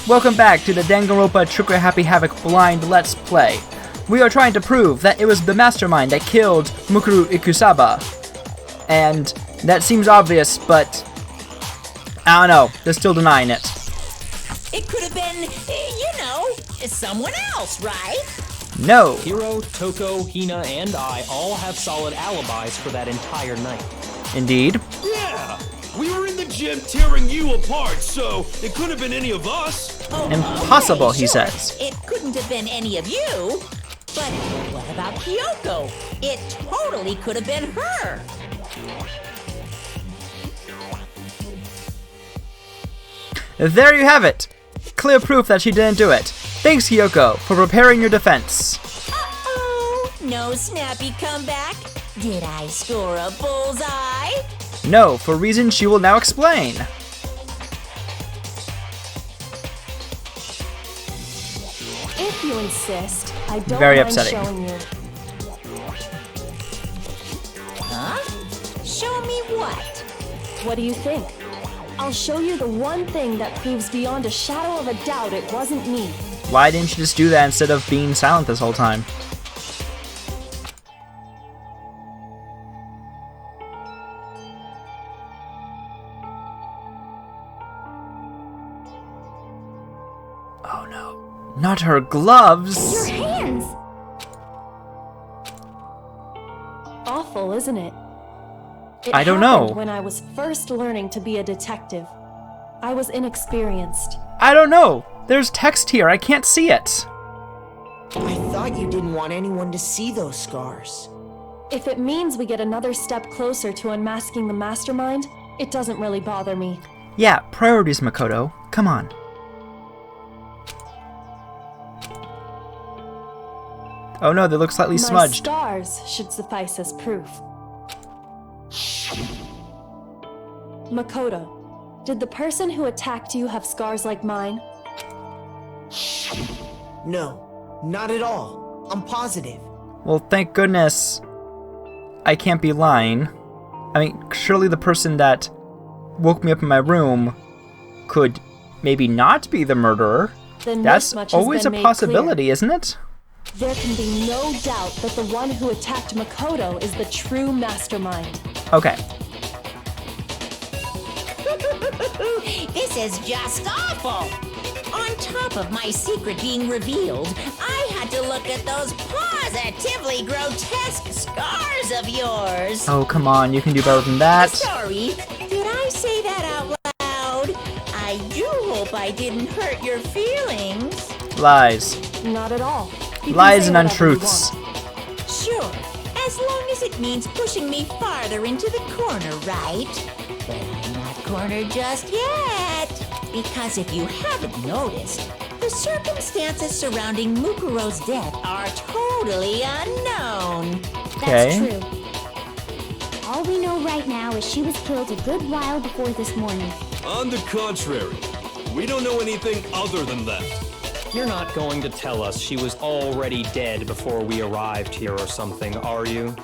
Welcome back to the Danganronpa Trigger Happy Havoc Blind Let's Play. We are trying to prove that it was the Mastermind that killed Mukuru Ikusaba. And that seems obvious, but I don't know, they're still denying it. It could have been, someone else, right? No. Hiro, Toko, Hina, and I all have solid alibis for that entire night. Indeed. Yeah! We were in the gym tearing you apart, so it couldn't have been any of us. Oh, Impossible, okay, he sure. says. It couldn't have been any of you. But what about Kyoko? It totally could have been her. There you have it. Clear proof that she didn't do it. Thanks, Kyoko, for preparing your defense. Uh-oh. No snappy comeback? Did I score a bullseye? No, for reasons she will now explain. If you insist, I don't Very mind upsetting. showing you. Huh? Show me what? What do you think? I'll show you the one thing that proves beyond a shadow of a doubt it wasn't me. Why didn't you just do that instead of being silent this whole time? Oh no. Not her gloves! Your hands! Awful, isn't it? I don't know. happened when I was first learning to be a detective. I was inexperienced. I don't know. There's text here. I can't see it. I thought you didn't want anyone to see those scars. If it means we get another step closer to unmasking the Mastermind, it doesn't really bother me. Yeah, priorities, Makoto. Come on. Oh no, they look slightly My smudged. scars should suffice as proof. Makoto, did the person who attacked you have scars like mine? No, not at all. I'm positive. Well, thank goodness I can't be lying. I mean, surely the person that woke me up in my room could maybe not be the murderer. Then That's this much has always a been made possibility, clear. isn't it? There can be no doubt that the one who attacked Makoto is the true Mastermind. Okay. This is just awful. On top of my secret being revealed, I had to look at those positively grotesque scars of yours. Oh, come on, you can do better than that. Sorry, did I say that out loud? I do hope I didn't hurt your feelings. Lies. Not at all. You can Lies say and whatever you untruths. want. Sure, as long as it means pushing me farther into the corner, right? But I'm not cornered just yet. Because if you haven't noticed, the circumstances surrounding Mukuro's death are totally unknown. Okay. That's true. All we know right now is she was killed a good while before this morning. On the contrary, we don't know anything other than that. You're not going to tell us she was already dead before we arrived here or something, are you?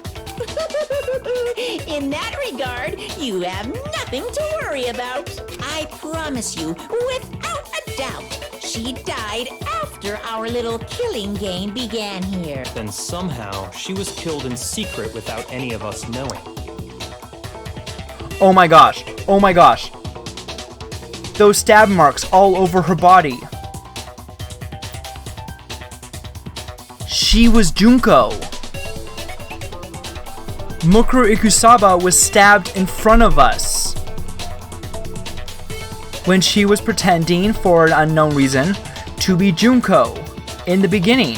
In that regard, you have nothing to worry about. I promise you, without a doubt, she died after our little killing game began here. Then somehow she was killed in secret without any of us knowing. Oh my gosh. Oh my gosh. Those stab marks all over her body. She was Junko. Mukuro Ikusaba was stabbed in front of us when she was pretending, for an unknown reason, to be Junko in the beginning.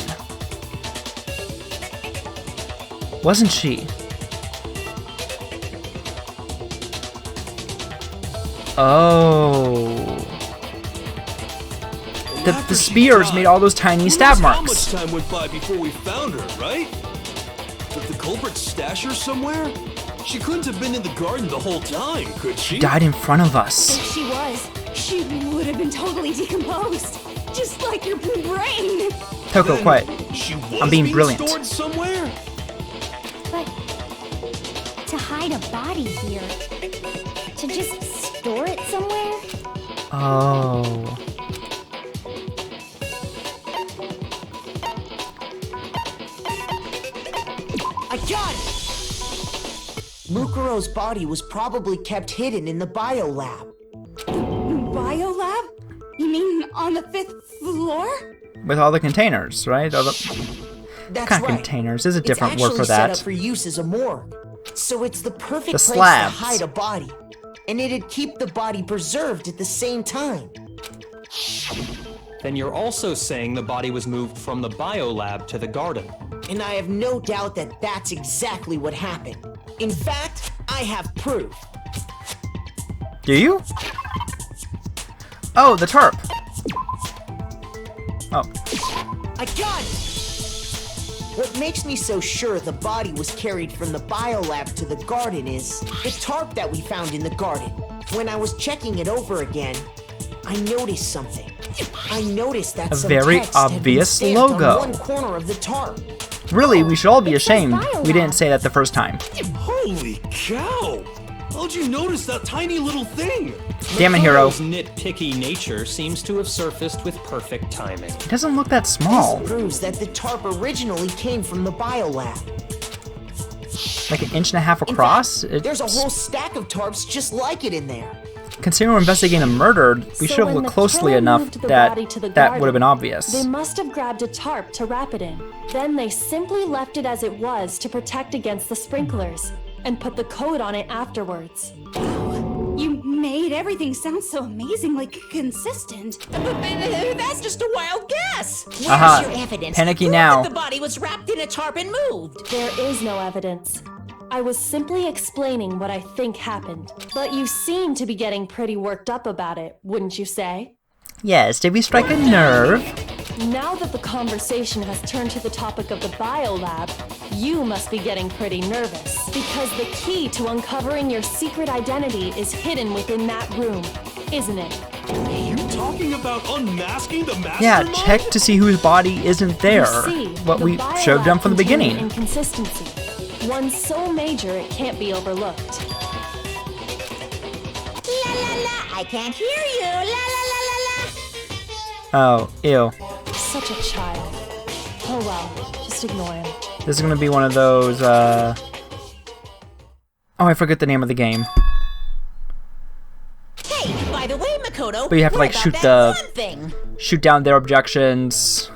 Wasn't she? Oh. The spears made all those tiny stab How much marks. time went by before we found her, right? Did the culprit stash her somewhere? She couldn't have been in the garden the whole time, could she? Died in front of us. If she was, she would have been totally decomposed. Just like your brain. Toko, quiet. She was I'm being brilliant. stored somewhere? But to hide a body here, to just store it somewhere? Oh. I got it! Mukuro's body was probably kept hidden in the biolab. Biolab? You mean on the 5th floor? With all the containers, right? All the That's kind of right. containers. There's a different it's word for actually set that. up for use as a morgue. So it's the perfect The place slabs. to hide a body. And it'd keep the body preserved at the same time. Then you're also saying the body was moved from the biolab to the garden. And I have no doubt that that's exactly what happened. In fact, I have proof. Do you? Oh, the tarp. Oh, I got it! What makes me so sure the body was carried from the biolab to the garden is the tarp that we found in the garden. When I was checking it over again, I noticed something. I noticed that A some very text had been obvious stamped logo. on one corner of the tarp. really? We should all be It says ashamed. We didn't biolab. say that the first time. Holy cow! How'd you notice that tiny little thing? Damn it, Hero. Makoto's nitpicky nature seems to have surfaced with perfect timing. It doesn't look that small. This proves that the tarp originally came from the biolab. Like an inch and a half In across. fact, there's a whole stack of tarps just like it in there. Considering we're investigating a murder, we So should have when looked the closely killer enough moved the that body to the that would garden, have been obvious. They must have grabbed a tarp to wrap it in. Then they simply left it as it was to protect against the sprinklers, and put the coat on it afterwards. You made everything sound so amazingly consistent. That's just a wild guess. Where's Aha. your evidence? Panicky Prove now. that the body was wrapped in a tarp and moved. There is no evidence. I was simply explaining what I think happened. But you seem to be getting pretty worked up about it, wouldn't you say? Yes, did we strike a nerve? Now that the conversation has turned to the topic of the biolab, you must be getting pretty nervous. Because the key to uncovering your secret identity is hidden within that room, isn't it? You talking about unmasking the mastermind? Yeah, check to see whose body isn't there. You see, What the we biolab should have done from the contained beginning. Inconsistency. One so major it can't be overlooked. La la la, I can't hear you. La la la la la. Oh, ew. Such a child. Oh well, just ignore him. This is gonna be one of those, Oh, I forget the name of the game. Hey, by the way, Makoto, But you have to, what like, about shoot that the- one thing? Shoot down their objections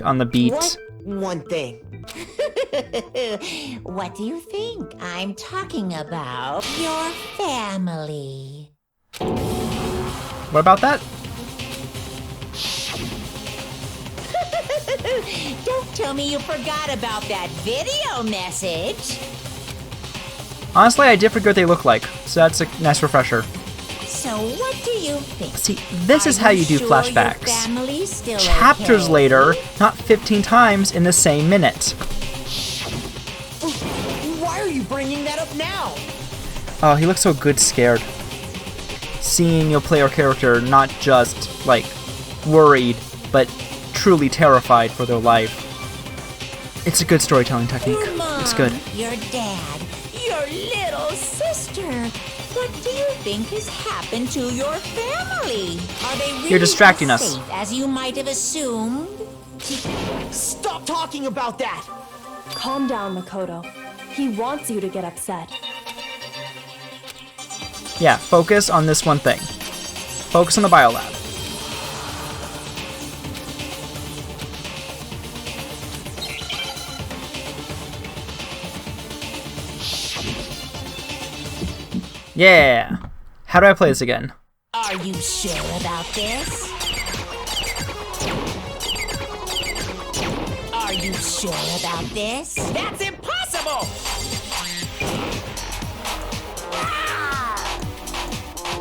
on the beat. What? One thing. What do you think? I'm talking about your family. What about that? Don't tell me you forgot about that video message. Honestly, I did forget what they look like, so that's a nice refresher. So what do you think? See, this is Are how you do sure flashbacks. Your family's still Chapters okay? later, not 15 times in the same minute. Why are you bringing that up now? Oh, he looks so good scared. Seeing your player character not just, like, worried, but truly terrified for their life. It's a good storytelling technique. Your mom, It's good. Your dad, your little sister. What do you think has happened to your family? Are they really You're distracting as us. safe as you might have assumed? Stop talking about that! Calm down, Makoto. He wants you to get upset. Yeah, focus on this one thing. Focus on the biolab. Yeah. How do I play this again? Are you sure about this? Are you sure about this? That's impossible! Ah!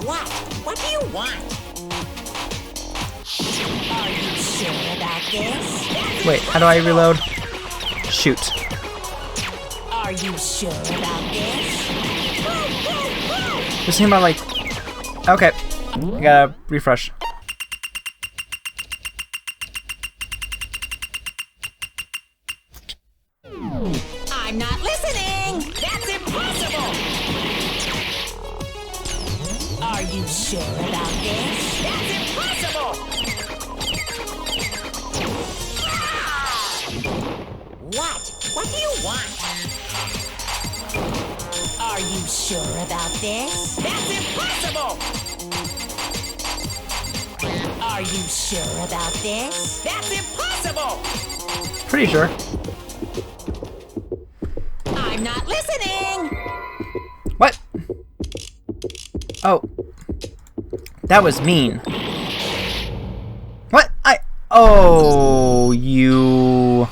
What? What do you want? Are you sure about this? That's Wait, how do I reload? Shoot. Are you sure about this? Just think about, like... Okay. I gotta refresh. I'm not listening! That's impossible! Are you sure about this? That's impossible! Ah! What? What do you want? sure about this? That's impossible! Are you sure about this? That's impossible! Pretty sure. I'm not listening! What? Oh. That was mean. What? Oh, you...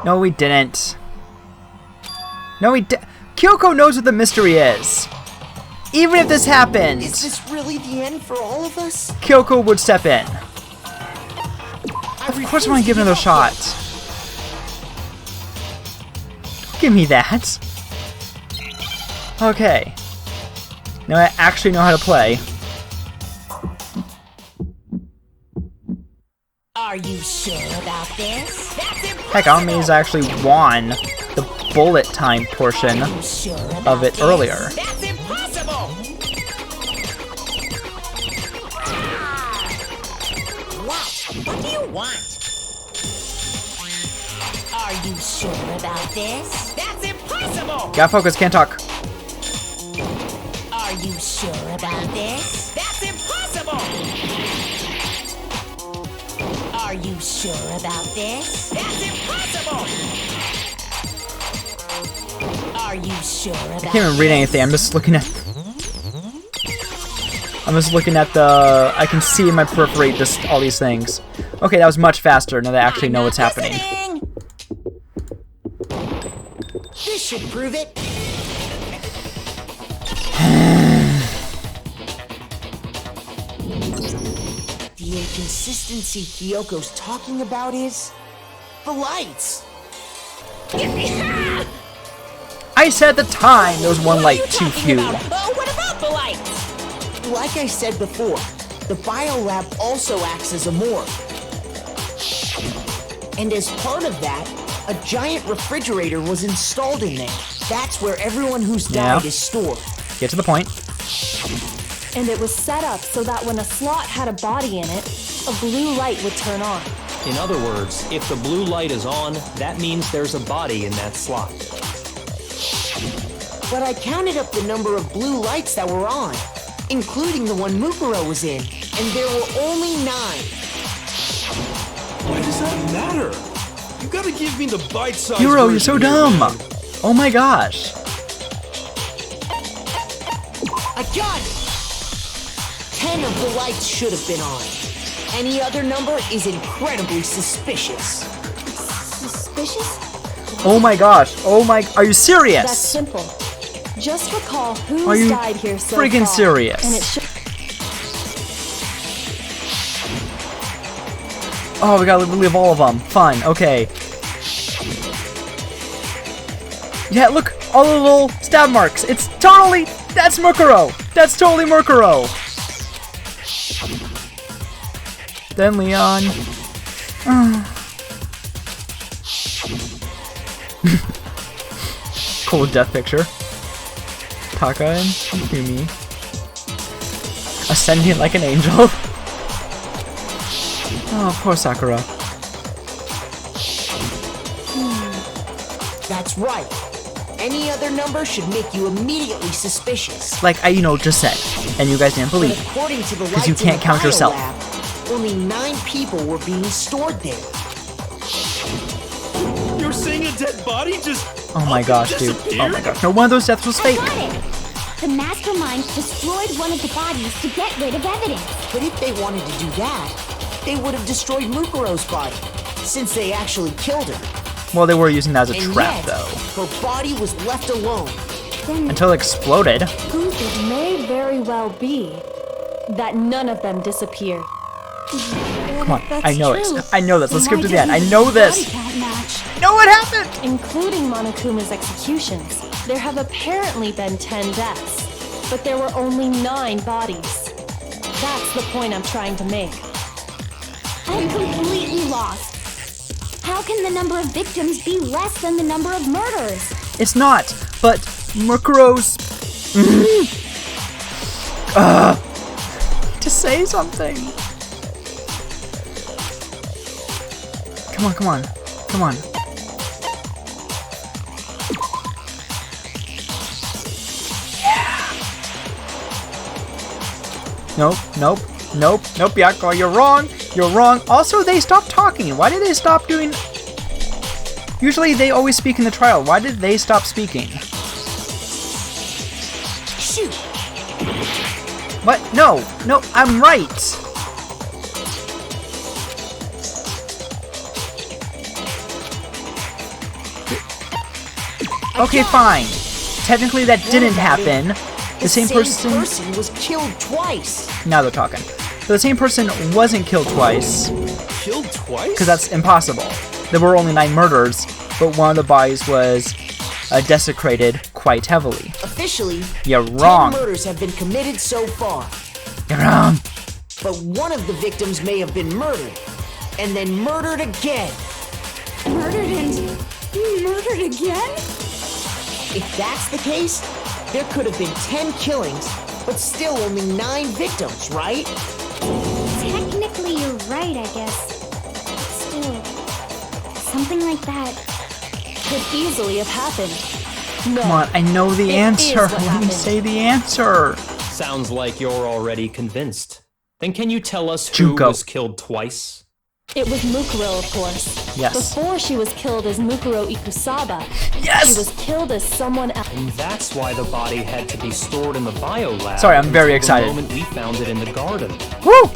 No, we didn't. No, we did. Kyoko knows what the mystery is. Even if this happened, Is this really the end for all of us? Kyoko would step in. Of course I want to give another shot. Give me that. Okay. Now I actually know how to play. Are you sure about this? That's impossible! Heck, Ame's actually won the bullet time portion Are you sure about of it this? earlier. That's impossible! What do you want? Are you sure about this? That's impossible! Gotta focus, can't talk. Are you sure about this? That's impossible! Are you sure about this? That's impossible! Are you sure about I can't even read anything, I'm just looking at... the... I can see in my periphery just all these things. Okay, that was much faster now that I actually know what's happening. This should prove it. The inconsistency Kyoko's talking about is... the lights. I said at the time there was one light too few. What about the lights? Like I said before, the biolab also acts as a morgue. And as part of that, a giant refrigerator was installed in there. That's where everyone who's died is stored. Get to the point. And it was set up so that when a slot had a body in it, a blue light would turn on. In other words, if the blue light is on, that means there's a body in that slot. But I counted up the number of blue lights that were on, including the one Mukuro was in, and there were only 9. Why does that matter? You gotta give me the bite-sized Hero, you're so version here, dumb! man. Oh my gosh. I got it! 10 of the lights should have been on. Any other number is incredibly suspicious. Suspicious? Oh my gosh. Oh my... Are you serious? That's simple. Just recall Are who's you died here so friggin' far. serious? And it should... Oh, we gotta relive all of them. Fun. Okay. Yeah, look. All the little stab marks. It's totally... That's Mukuro. That's totally Mukuro. Then Leon. Cool death picture. Taka and Yumi. Ascending like an angel. Oh, poor Sakura. That's right. Any other number should make you immediately suspicious. Like I, just said. And you guys didn't But believe. according to the Because lights you in can't the count yourself. biolab, only 9 people were being stored there. You're saying a dead body just... Oh my gosh, dude. disappeared? Oh my gosh. No, one of those deaths was I fake. got it! The Mastermind destroyed one of the bodies to get rid of evidence. But if they wanted to do that, they would have destroyed Mukuro's body, since they actually killed her. Well, they were using that as a And trap, yet, though. her body was left alone. Then Until it exploded. It may very well be that none of them disappeared. Come on. I know it. I know this. Let's skip to the end. I know this. I know what happened! Including Monokuma's executions, there have apparently been 10 deaths, but there were only 9 bodies. That's the point I'm trying to make. I'm completely lost. How can the number of victims be less than the number of murders? It's not. But Mukuro's... to say something. Come on, come on. Come on. Nope, nope, nope, nope, Yako, you're wrong. You're wrong. Also, they stopped talking. Why did they stop doing... Usually they always speak in the trial. Why did they stop speaking? Shoot! What? No, no, I'm right. Okay, fine. Technically that didn't happen. The same person was killed twice. Now they're talking. So the same person wasn't killed twice, Killed twice? because that's impossible. There were only 9 murders, but one of the bodies was desecrated quite heavily. Officially, You're wrong. 10 murders have been committed so far. You're wrong. But one of the victims may have been murdered, and then murdered again. Murdered and murdered again? If that's the case, there could have been 10 killings, but still only 9 victims, right? Technically, you're right, I guess. Still, something like that. Could easily have happened. No. Come on, I know the It answer. is what Let me happened. say the answer. Sounds like you're already convinced. Then can you tell us who Junko. was killed twice? It was Mukuro, of course. Yes. Before she was killed as Mukuro Ikusaba, Yes! she was killed as someone else. And that's why the body had to be stored in the biolab. Sorry, I'm very until excited. The moment we found it in the garden. Woo!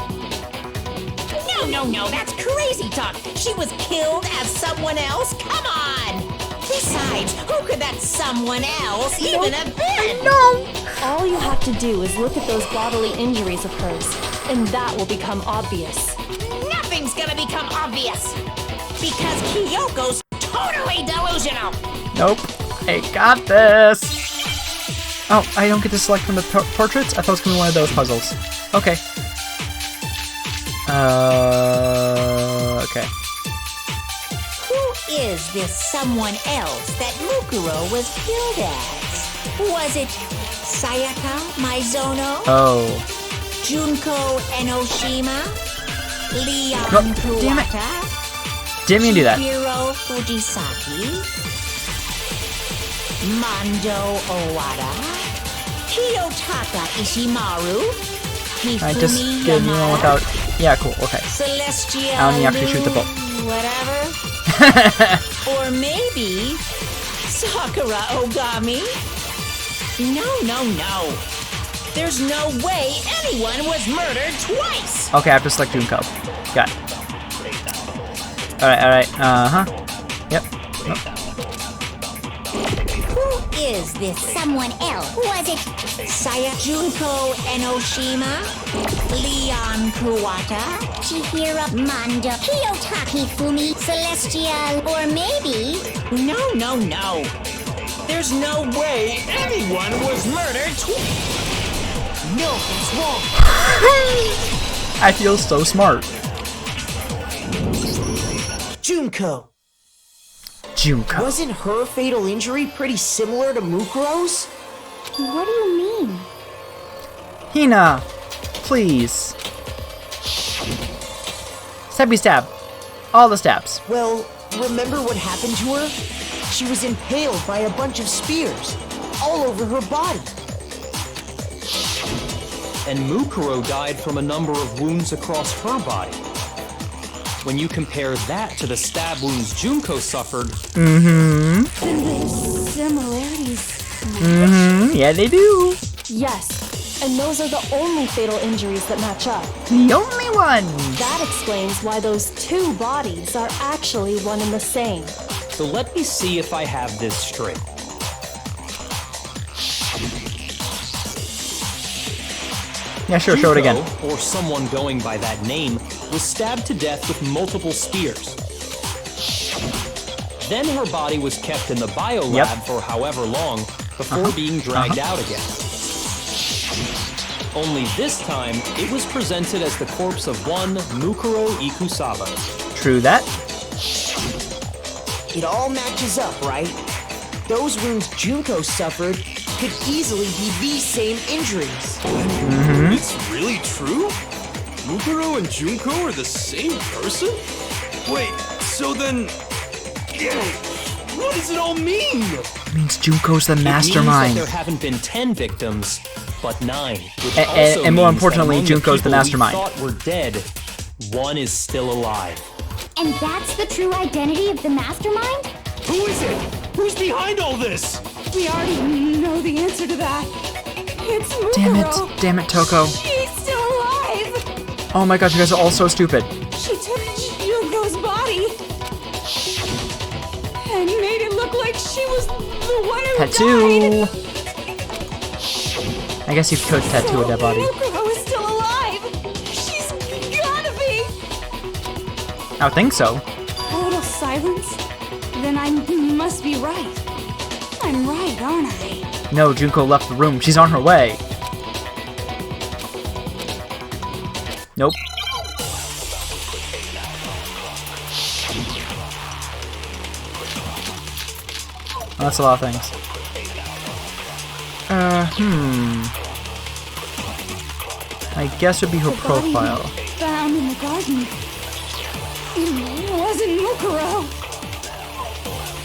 No, that's crazy talk. She was killed as someone else? Come on! Besides, who could that someone else even have been? No! All you have to do is look at those bodily injuries of hers, and that will become obvious. Nothing's gonna become obvious. Because Kyoko's totally delusional. Nope. I got this. Oh, I don't get to select from the portraits? I thought it was going to be one of those puzzles. Okay. Okay. Who is this someone else that Mukuro was killed as? Was it Sayaka Maizono? Oh. Junko Enoshima? Leon No, damn it. Kuwata? Didn't mean to do that. Chihiro Fujisaki? Mondo Owada? Kiyotaka Ishimaru? I just Hifumi did one Yamada? without... Yeah, cool, okay. Celestia I only actually shoot the bolt. Whatever. Or maybe Sakura Ogami? No. There's no way anyone was murdered twice. Okay, I have to select Junko. Got it. Alright, Yep. Nope. Who is this someone else? Was it Saya Junko Enoshima? Leon Kuwata? Chihiro Mondo? Kiyotaki Fumi? Celestial? Or maybe... No. There's no way anyone was murdered twice. No, that's wrong. I feel so smart. Junko. Wasn't her fatal injury pretty similar to Mukuro's? What do you mean? Hina, please. Stabby stab. All the stabs. Well, remember what happened to her? She was impaled by a bunch of spears, all over her body. And Mukuro died from a number of wounds across her body. When you compare that to the stab wounds Junko suffered... Then there's similarities. Yeah, they do. Yes, and those are the only fatal injuries that match up. The only one. That explains why those 2 bodies are actually one and the same. So let me see if I have this straight. Yeah, sure, show it again. Junko, or someone going by that name, was stabbed to death with multiple spears. Then her body was kept in the biolab for however long before being dragged out again. Only this time, it was presented as the corpse of one Mukuro Ikusaba. True that. It all matches up, right? Those wounds Junko suffered could easily be these same injuries. It's really true? Mukuro and Junko are the same person? Wait, so then... What does it all mean? It means Junko's the It means that mastermind. there haven't been 10 victims, but 9. Which And also more means importantly, that among Junko's the people mastermind. We thought were dead, 1 is still alive. And that's the true identity of the mastermind? Who is it? Who's behind all this? We already know the answer to that. It's Mukuro. Damn it, Toko. She's still alive. Oh my gosh, you guys are all so stupid. She took Junko's body and made it look like she was the one who Tattoo. died. I guess you could tattoo a dead body. Mukuro is still alive. She's gotta be. I would think so. A little silence? Then I must be right. I'm right, aren't I? No, Junko left the room. She's on her way. Nope. Oh, that's a lot of things. I guess it'd be her profile. Found in the garden. It wasn't Mukuro.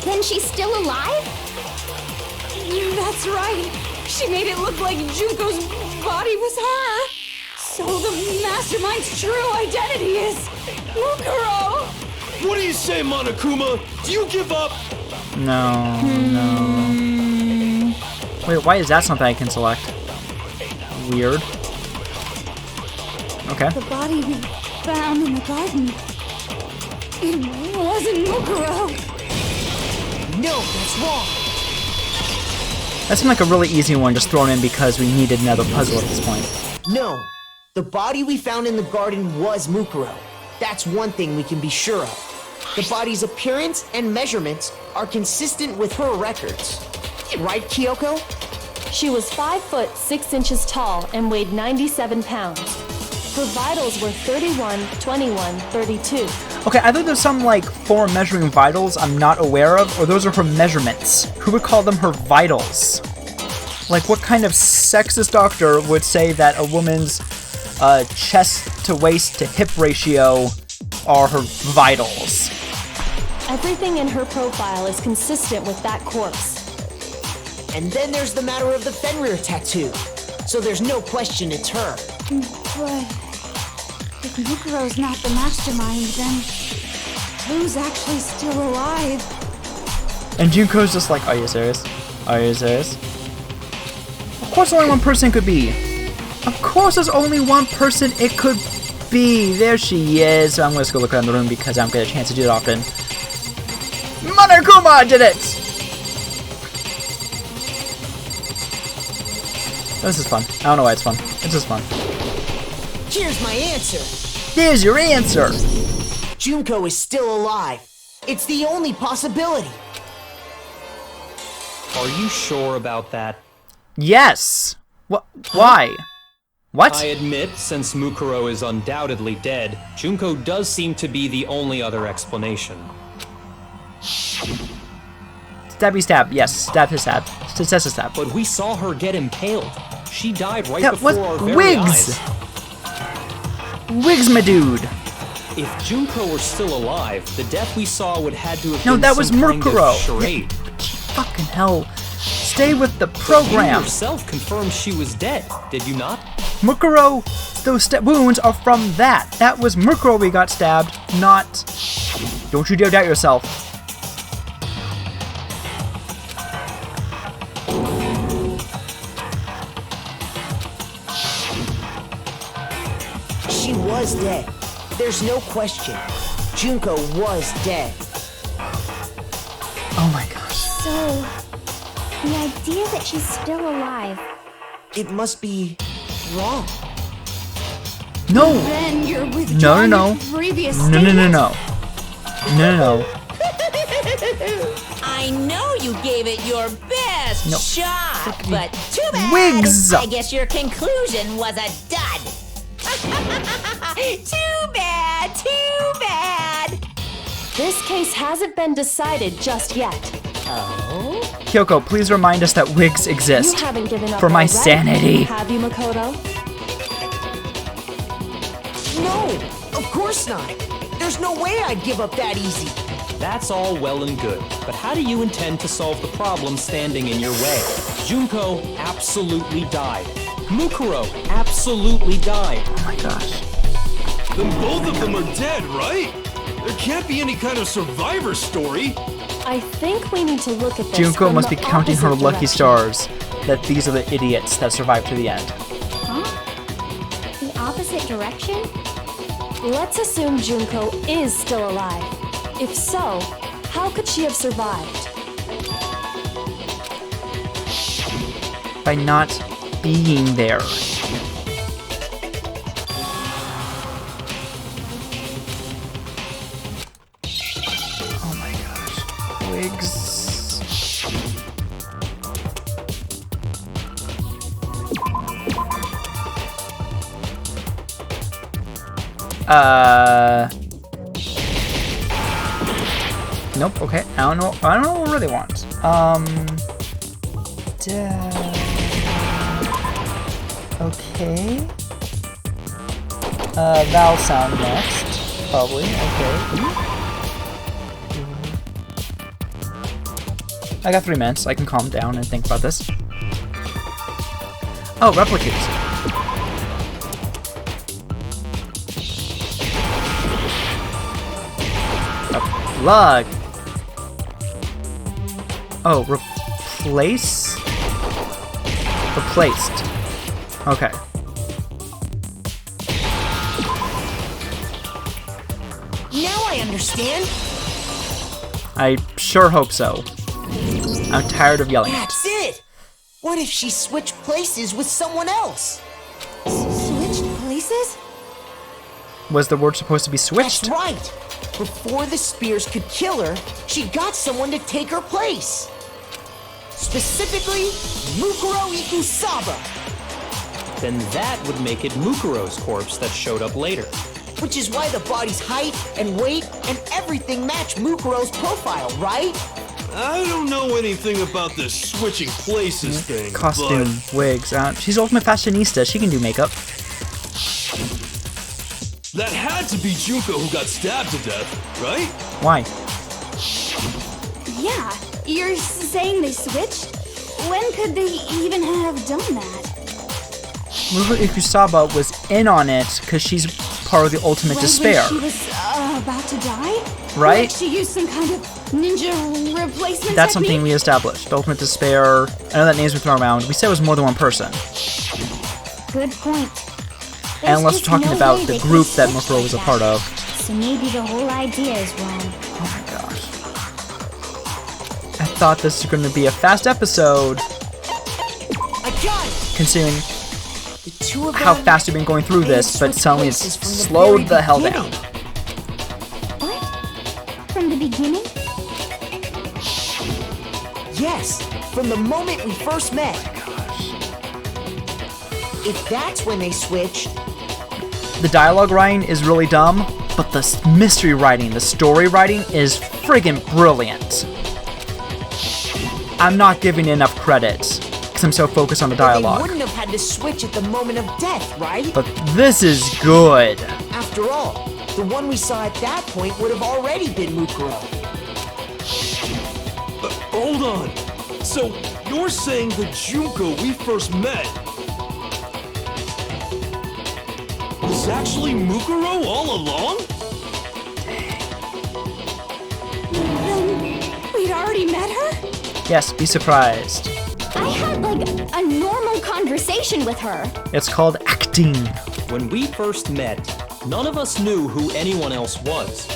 Then she's still alive? That's right. She made it look like Junko's body was her. So the mastermind's true identity is Mukuro. What do you say, Monokuma? Do you give up? No. Wait, why is that something I can select? Weird. Okay. The body we found in the garden. It wasn't Mukuro. No, that's wrong. That seemed like a really easy one just thrown in because we needed another puzzle at this point. No. The body we found in the garden was Mukuro. That's one thing we can be sure of. The body's appearance and measurements are consistent with her records. Right, Kyoko? She was 5 foot 6 inches tall and weighed 97 pounds. Her vitals were 31, 21, 32. Okay, either there's some like form measuring vitals I'm not aware of, or those are her measurements. Who would call them her vitals? Like, what kind of sexist doctor would say that a woman's chest to waist to hip ratio are her vitals? Everything in her profile is consistent with that corpse. And then there's the matter of the Fenrir tattoo. So there's no question it's her. But if Mukuro's not the mastermind, then who's actually still alive? And Junko's just like, are you serious? Are you serious? Of course only one person could be. Of course there's only one person it could be. There she is. So I'm going to go look around the room because I don't get a chance to do it often. Monokuma did it! This is fun. I don't know why it's fun. It's just fun. Here's my answer. Here's your answer. Junko is still alive. It's the only possibility. Are you sure about that? Yes. What? Why? What? I admit, since Mukuro is undoubtedly dead, Junko does seem to be the only other explanation. Stabby stab. Yes. Stab his stab. Stab. But we saw her get impaled. She died right That before was our very Wigs. eyes. Wigs, my dude. If Junko were still alive, the death we saw would had to have No, been that was some kind of Mukuro. charade. Fucking hell. Stay with the You program. yourself confirmed she was dead, did you not? Mukuro, those wounds are from that. That was Mukuro we got stabbed, not... Don't you dare doubt yourself. She was dead. There's no question. Junko was dead. Oh my gosh. So, the idea that she's still alive. It must be wrong. No! Then you're No, withdrawing no, no. your previous No, no, no, no. No, no, no. I know you gave it your best No. shot, but too bad. Wigs. I guess your conclusion was a dud. Too bad, too bad. This case hasn't been decided just yet. Kyoko, please remind us that wigs You exist. haven't given up For my already, sanity. have you, Makoto? No, of course not. There's no way I'd give up that easy. That's all well and good, but how do you intend to solve the problem standing in your way? Junko absolutely died. Mukuro absolutely died. Oh my gosh. Then both of them are dead, right? There can't be any kind of survivor story. I think we need to look at this. Junko from must the be counting her opposite lucky direction. stars that these are the idiots that survived to the end. Huh? The opposite direction? Let's assume Junko is still alive. If so, how could she have survived? By not being there. Oh my gosh. Wigs. Nope, okay. I don't know what I really want. Okay. Vowel sound next. Probably, okay. I got 3 minutes. I can calm down and think about this. Oh, replicate. A plug. Oh, replace? Replaced. Okay. Now I understand. I sure hope so. I'm tired of yelling it. That's it. What if she switched places with someone else? Switched places? Was the word supposed to be That's switched? right. Before the spears could kill her, she got someone to take her place. Specifically, Mukuro Ikusaba. Then that would make it Mukuro's corpse that showed up later. Which is why the body's height and weight and everything match Mukuro's profile, right? I don't know anything about this switching places thing, Costume, wigs. She's ultimate fashionista. She can do makeup. but that had to be Junko who got stabbed to death, right? Why? Yeah, you're saying they switched? When could they even have done that? Mukuro Ikusaba was in on it because she's part of the ultimate Right despair. when she was about to die? Right? Like she used some kind of ninja replacement That's technique? something we established. The ultimate despair. I know that name's been thrown around. We said it was more than one person. Good point. And unless we're There's talking no about way the they group could that switch Mukuro like was a that. part of. So maybe the whole idea is wrong. Oh my gosh. I thought this was going to be a fast episode, I got it. considering The two of how them, fast we've been going through they this, but switched suddenly it's places from slowed very the hell beginning. down. What? From the beginning? Yes, from the moment we first met. If that's when they switched, The dialogue writing is really dumb, but the mystery writing, the story writing is friggin' brilliant. I'm not giving it enough credit, because I'm so focused on the they dialogue. wouldn't have had to switch at the moment of death, right? But this is good. After all, the one we saw at that point would have already been Mukuro. Hold on. So, you're saying the Junko we first met was actually Mukuro all along? We'd already met her? Yes, be surprised. I had like a normal conversation with her. It's called acting. When we first met, none of us knew who anyone else was.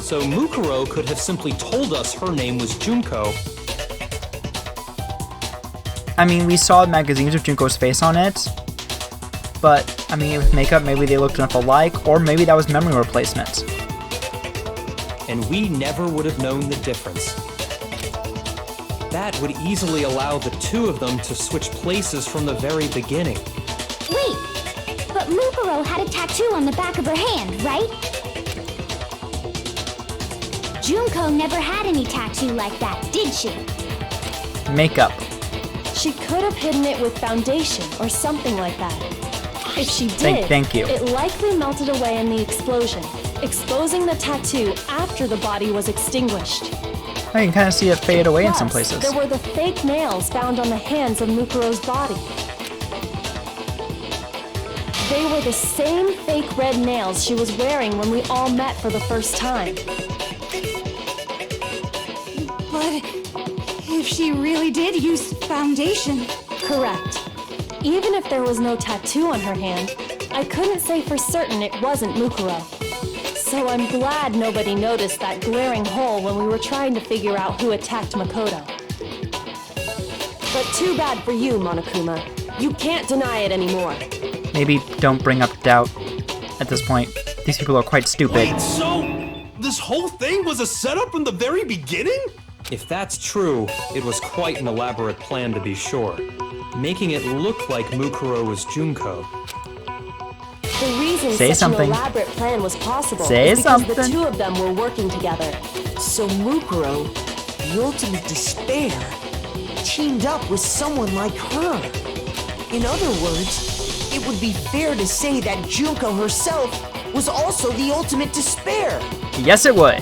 So Mukuro could have simply told us her name was Junko. I mean, we saw magazines with Junko's face on it, but, I mean, with makeup, maybe they looked enough alike, or maybe that was memory replacement. And we never would have known the difference. That would easily allow the two of them to switch places from the very beginning. Wait, but Mukuro had a tattoo on the back of her hand, right? Junko never had any tattoo like that, did she? Makeup. She could have hidden it with foundation or something like that. If she did, Thank you. it likely melted away in the explosion, exposing the tattoo after the body was extinguished. I can kind of see it fade away in some Plus, places. there were the fake nails found on the hands of Mukuro's body. They were the same fake red nails she was wearing when we all met for the first time. But if she really did use foundation... Correct. Even if there was no tattoo on her hand, I couldn't say for certain it wasn't Mukuro. So I'm glad nobody noticed that glaring hole when we were trying to figure out who attacked Makoto. But too bad for you, Monokuma. You can't deny it anymore. Maybe don't bring up doubt at this point. These people are quite stupid. Wait, so this whole thing was a setup from the very beginning? If that's true, it was quite an elaborate plan to be sure, making it look like Mukuro was Junko. The reason Say such something. an elaborate plan was possible Say is because something. the two of them were working together. So Mukuro, the ultimate despair, teamed up with someone like her. In other words, it would be fair to say that Junko herself was also the ultimate despair. Yes, it would.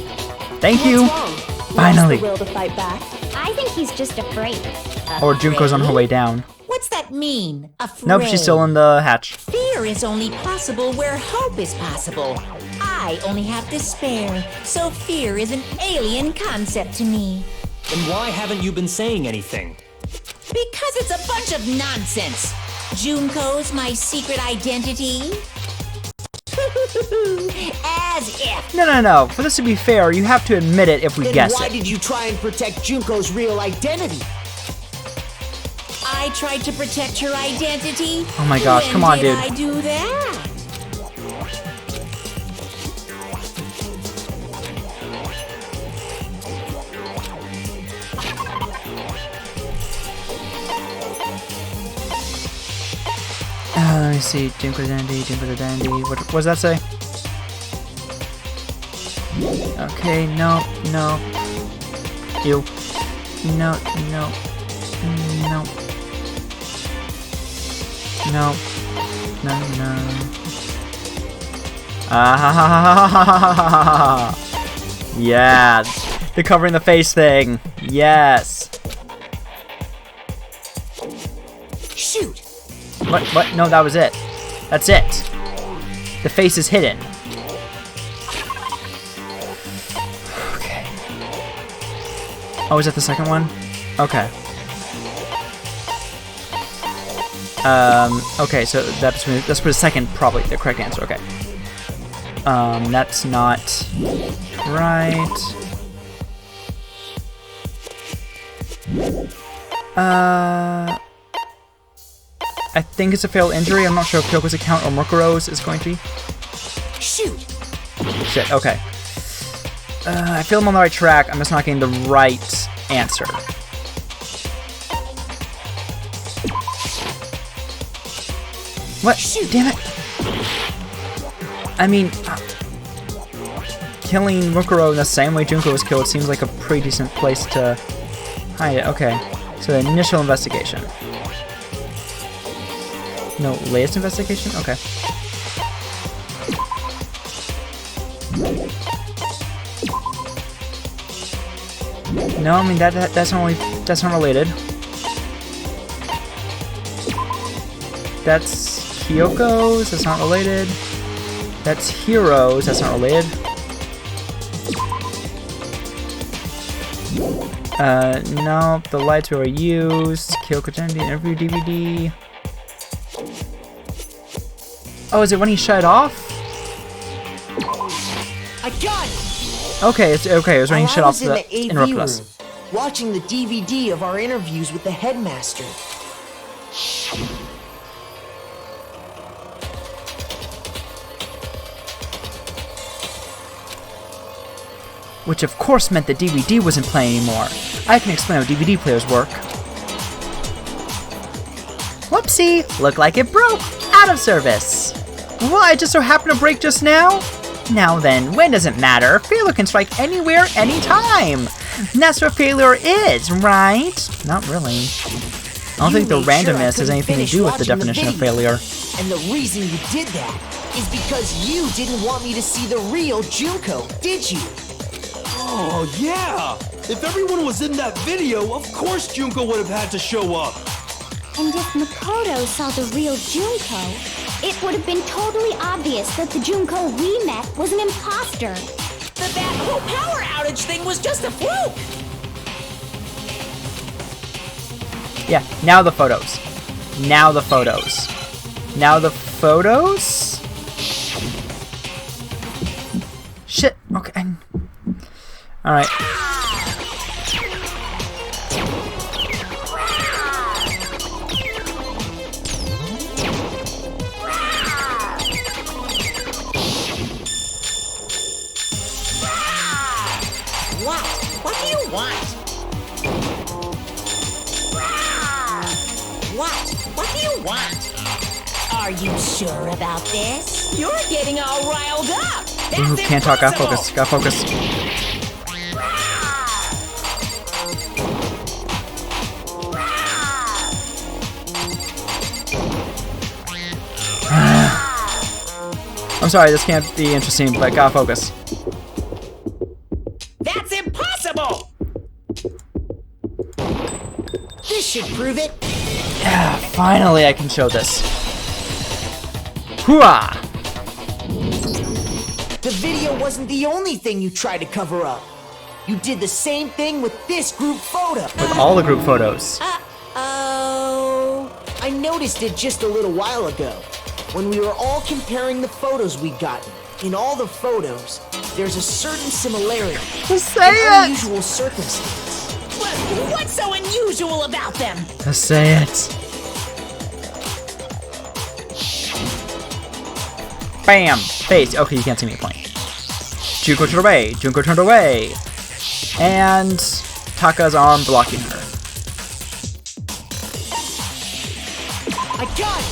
Thank you. What's wrong? Finally. Lost the will to fight back? I think he's just afraid. Or Junko's on her way down. What's that mean? Afraid? Nope, she's still in the hatch. Fear is only possible where hope is possible. I only have despair, so fear is an alien concept to me. Then why haven't you been saying anything? Because it's a bunch of nonsense. Junko's my secret identity? As if. No. For this to be fair, you have to admit it if we Then guess why it. did you try and protect Junko's real identity? I tried to protect her identity. Oh my gosh, When come on, did dude. I do that? Let me see. Junko the Dandy. What does that say? Okay, no. Ew. No. Ah, yeah, the covering the face thing. Yes. Shoot! What? No, that was it. That's it. The face is hidden. Okay. Oh, is that the second one? Okay. Okay, so that's for the second, probably the correct answer. Okay. That's not right. I think it's a fatal injury. I'm not sure if Kyoko's account or Mukuro's is going to be. Shoot! Shit, okay. I feel I'm on the right track. I'm just not getting the right answer. What? Shoot. Damn it. I mean, killing Mukuro in the same way Junko was killed seems like a pretty decent place to hide it. Okay, so the initial investigation. No, latest investigation? Okay. No, I mean that's not related. That's Kyoko's, that's not related. That's Heroes, that's not related. No, the lights were used. Kyoko Tendi interview DVD. Oh, is it when he shut it off? I got it! Okay, it was when he shut off in the the AV interrupted room, us. watching the DVD of our interviews with the headmaster. Which of course meant the DVD wasn't playing anymore. I can explain how DVD players work. Whoopsie! Looked like it broke! Out of service! What? It just so happened to break just now? Now then, when does it matter? Failure can strike anywhere, anytime! And that's what failure is, right? Not really. I don't think the You made sure I randomness has couldn't anything to finish do with the watching the definition of video. failure. And the reason you did that is because you didn't want me to see the real Junko, did you? Oh, yeah! If everyone was in that video, of course Junko would have had to show up. And if Makoto saw the real Junko, it would have been totally obvious that the Junko we met was an imposter. That whole power outage thing was just a fluke. Yeah, now the photos. Now the photos. Now the photos? Shit, okay. Alright. What do you want? What do you want? Are you sure about this? You're getting all riled up. Ooh, That's can't talk, gotta impossible. focus, gotta focus. I'm sorry, this can't be interesting, but gotta focus. That's impossible. This should prove it. Yeah, finally I can show this. Hooah! The video wasn't the only thing you tried to cover up. You did the same thing with this group photo. With all the group photos. Oh, I noticed it just a little while ago when we were all comparing the photos we'd gotten. In all the photos, there's a certain similarity. Just say an it! unusual circumstance. What's so unusual about them? Just say it. Bam! Face. Okay, you can't see me point. Junko turned away. Junko turned away. And Taka's arm blocking her. I got it!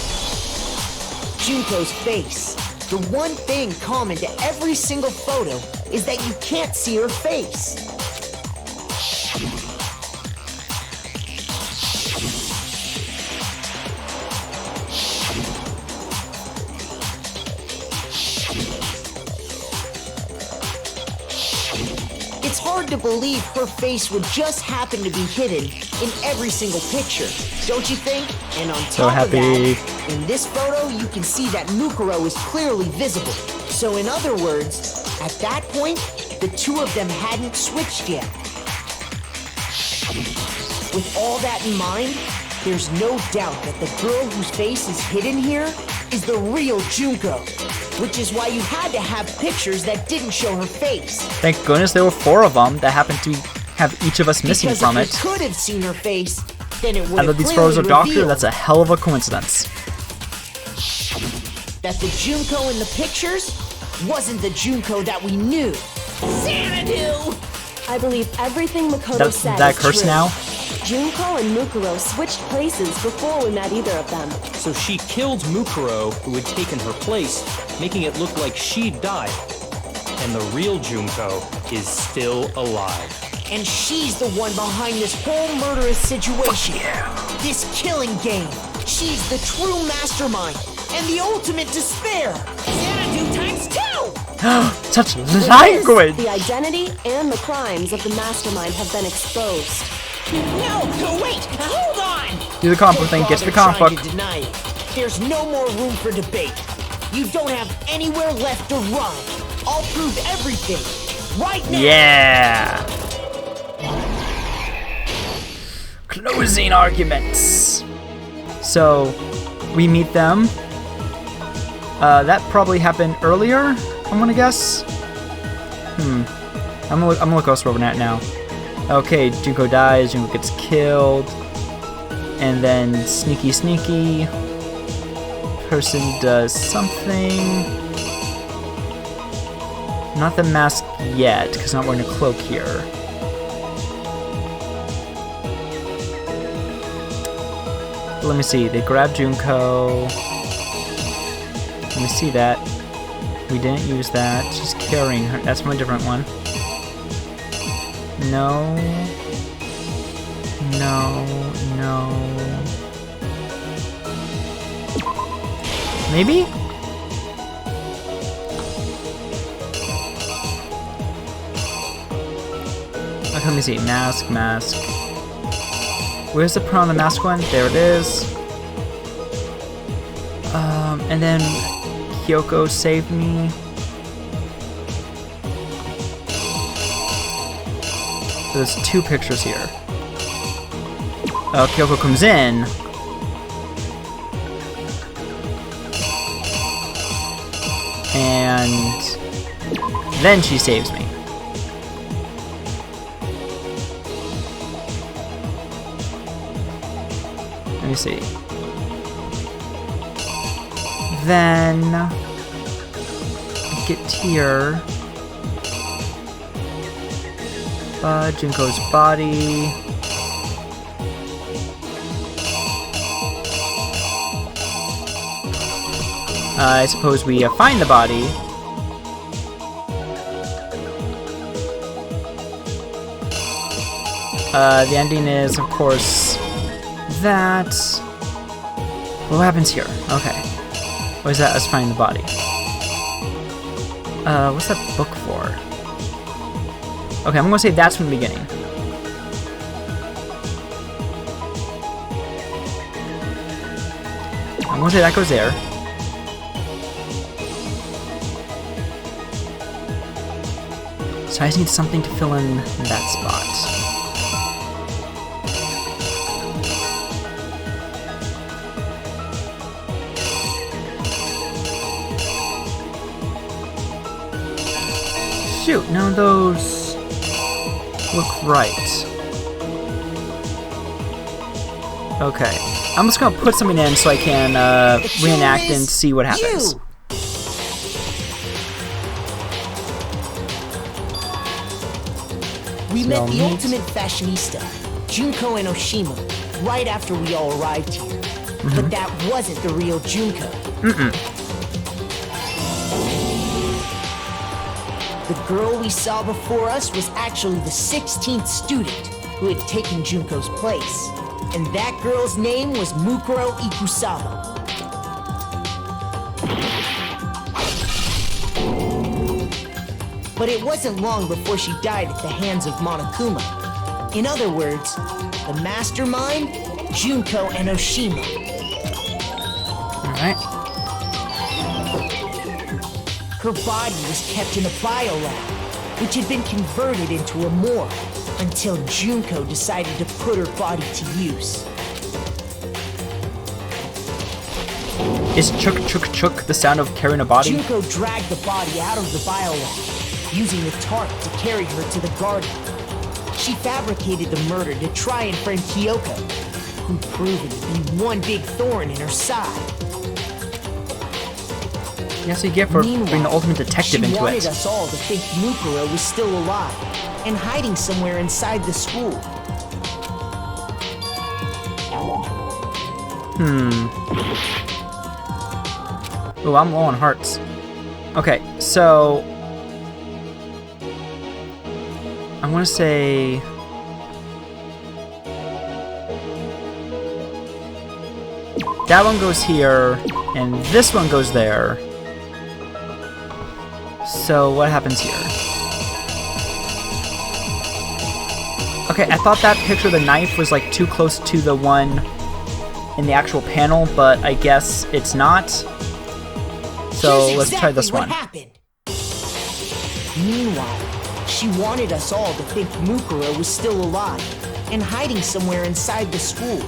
Junko's face. The one thing common to every single photo is that you can't see her face. It's hard to believe her face would just happen to be hidden in every single picture, don't you think? And on So top of happy. that, in this photo, you can see that Mukuro is clearly visible. So in other words, at that point, the two of them hadn't switched yet. With all that in mind, there's no doubt that the girl whose face is hidden here is the real Junko, which is why you had to have pictures that didn't show her face. Thank goodness there were 4 of them that happened to have each of us missing Because from if it. you could have seen her face, then it would Out have of these photos of clearly Doctor, revealed that's a hell of a coincidence. that the Junko in the pictures wasn't the Junko that we knew. Xanadu! I believe everything Makoto That's said that is curse true. now? Junko and Mukuro switched places before we met either of them. So she killed Mukuro, who had taken her place, making it look like she'd died. And the real Junko is still alive. And she's the one behind this whole murderous situation. This killing game. She's the true mastermind and the ultimate despair. Xanadu times 2! Such language! The identity and the crimes of the Mastermind have been exposed. No, wait, hold on! Do the comic book thing, get to the comic book. Trying to deny it. There's no more room for debate. You don't have anywhere left to run. I'll prove everything right now. Yeah! Closing arguments. So, we meet them. That probably happened earlier, I'm gonna guess. I'm gonna look elsewhere over that now. Okay, Junko dies, Junko gets killed. And then sneaky person does something. Not the mask yet, because I'm not wearing a cloak here. Let me see, they grab Junko. Let me see that. We didn't use that. She's carrying her. That's from a different one. No. Maybe? Okay, let me see. Mask. Where's the put on the mask one? There it is. And then Kyoko saved me. So there's 2 pictures here. Kyoko comes in. And then she saves me. Let me see. Then get here. Junko's body. I suppose we find the body. The ending is, of course, that. What happens here? Okay. What is that? Us finding the body. What's that book for? Okay, I'm gonna say that's from the beginning. I'm gonna say that goes there. So I just need something to fill in that spot. Shoot, none of those look right. Okay, I'm just gonna put something in so I can reenact and see what happens. We met the ultimate fashionista, Junko and Oshima, right after we all arrived here. But that wasn't the real Junko. The girl we saw before us was actually the 16th student who had taken Junko's place. And that girl's name was Mukuro Ikusaba. But it wasn't long before she died at the hands of Monokuma. In other words, the Mastermind, Junko, and Oshima. Alright. Her body was kept in a biolab, which had been converted into a morgue, until Junko decided to put her body to use. Is chuk the sound of carrying a body? Junko dragged the body out of the biolab, using the tarp to carry her to the garden. She fabricated the murder to try and frame Kyoko, who proved to be one big thorn in her side. That's what you get for being the ultimate detective into it. She wanted us all to think Mukuro was still alive and hiding somewhere inside the school. Oh, I'm low on hearts. Okay, so I want to say that one goes here, and this one goes there. So what happens here? Okay, I thought that picture of the knife was like too close to the one in the actual panel, but I guess it's not. So let's try this one. Meanwhile, she wanted us all to think Mukuro was still alive and hiding somewhere inside the school.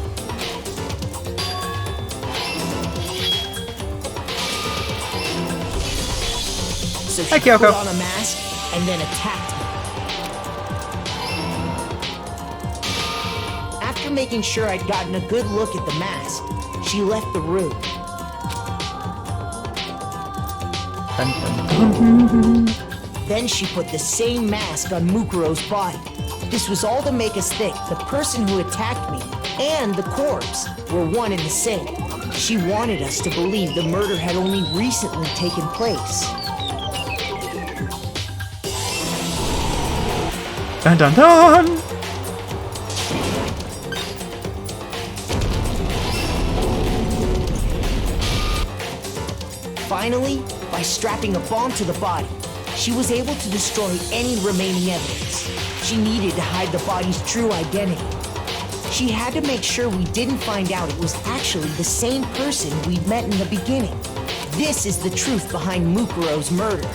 So she put on a mask and then attacked me. After making sure I'd gotten a good look at the mask, she left the room. Then she put the same mask on Mukuro's body. This was all to make us think the person who attacked me and the corpse were one and the same. She wanted us to believe the murder had only recently taken place. Dun dun dun! Finally, by strapping a bomb to the body, She was able to destroy any remaining evidence. She needed to hide the body's true identity. She had to make sure we didn't find out it was actually the same person we'd met in the beginning. This is the truth behind Mukuro's murder,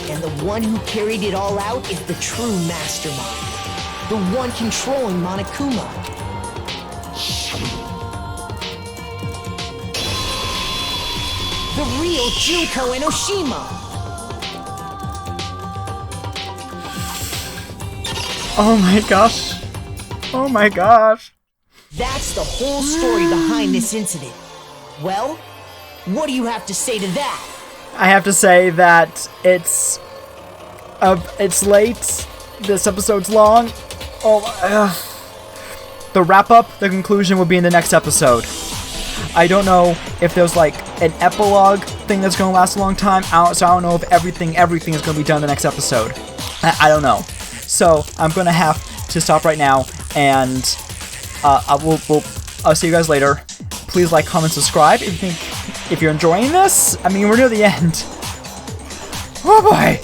and the one who carried it all out is the true mastermind. The one controlling Monokuma. The real Junko Enoshima! Oh my gosh. Oh my gosh. That's the whole story behind this incident. Well, what do you have to say to that? I have to say that it's late. This episode's long. The wrap-up, the conclusion will be in the next episode. I don't know if there's like an epilogue thing that's going to last a long time. So I don't know if everything is going to be done in the next episode. I don't know. So I'm going to have to stop right now, and I'll see you guys later. Please like, comment, subscribe if you're enjoying this. I mean, we're near the end. Oh boy!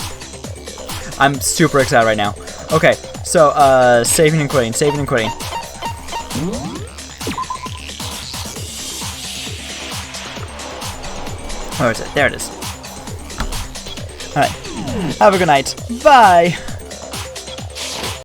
I'm super excited right now. Okay, so saving and quitting. Where is it? There it is. Alright. Have a good night. Bye!